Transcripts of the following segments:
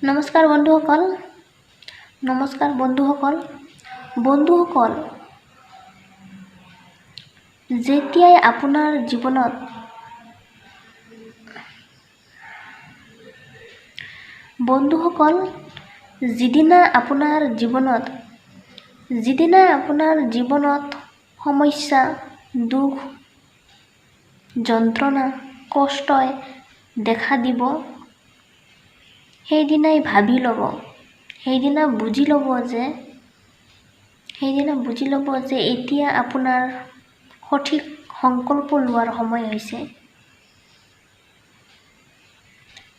নমস্কাৰ বন্ধুসকল যেতিয়াই আপোনাৰ জীৱনত যিদিনা আপোনাৰ জীৱনত সমস্যা, দুখ, যন্ত্ৰণা, কষ্টই দেখা দিব, সেইদিনা বুজি ল'ব যে এতিয়া আপোনাৰ সঠিক সংকল্প লোৱাৰ সময় হৈছে।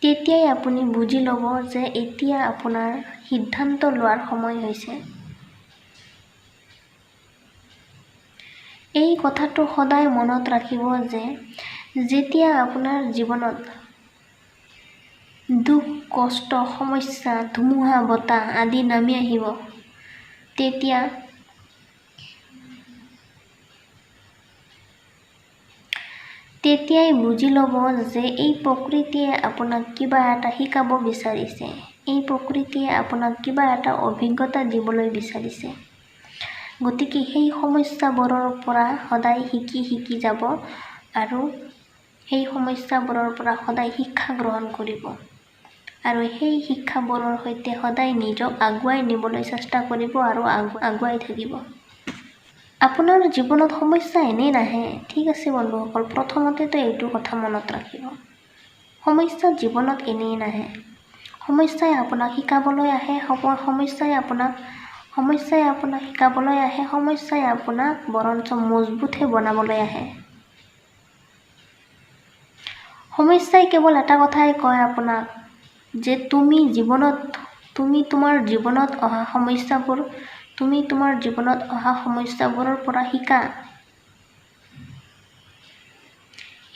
তেতিয়াই আপুনি বুজি ল'ব যে এতিয়া আপোনাৰ সিদ্ধান্ত লোৱাৰ সময় হৈছে। এই কথাটো সদায় মনত ৰাখিব যে যেতিয়া আপোনাৰ জীৱনত দুখ, কষ্ট, সমস্যা, ধুমুহা, বতাহ আদি নামি আহিব, তেতিয়াই বুজি ল'ব যে এই প্ৰকৃতিয়ে আপোনাক কিবা এটা শিকাব বিচাৰিছে। এই প্ৰকৃতিয়ে আপোনাক কিবা এটা অভিজ্ঞতা দিবলৈ বিচাৰিছে। গতিকে সেই সমস্যাবোৰৰ পৰা সদায় শিকি যাব আৰু সেই সমস্যাবোৰৰ পৰা সদায় শিক্ষা গ্ৰহণ কৰিব আৰু সেই শিক্ষাবোৰৰ সৈতে সদায় নিজক আগুৱাই নিবলৈ চেষ্টা কৰিব আৰু আগুৱাই থাকিব। আপোনাৰ জীৱনত সমস্যা এনেই নাহে। ঠিক আছে বন্ধুসকল, প্ৰথমতেতো এইটো কথা মনত ৰাখিব। সমস্যা জীৱনত এনেই নাহে। সমস্যাই আপোনাক শিকাবলৈ আহে, সমস্যাই আপোনাক শিকাবলৈ আহে, সমস্যাই আপোনাক বৰঞ্চ মজবুতহে বনাবলৈ আহে। সমস্যাই কেৱল এটা কথাই কয় আপোনাক যে তুমি তোমাৰ জীৱনত অহা সমস্যাবোৰৰ পৰা শিকা।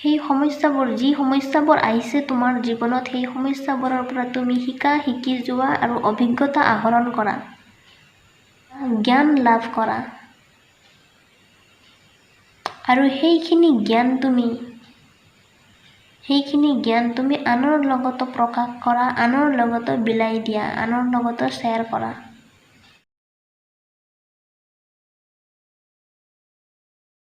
সেই যি সমস্যাবোৰ আহিছে তোমাৰ জীৱনত, সেই সমস্যাবোৰৰ পৰা তুমি শিকি যোৱা আৰু অভিজ্ঞতা আহৰণ কৰা, জ্ঞান লাভ কৰা আৰু সেইখিনি জ্ঞান তুমি আনৰ লগত প্ৰকাশ কৰা, আনৰ লগত বিলাই দিয়া, আনৰ লগত শ্বেয়াৰ কৰা।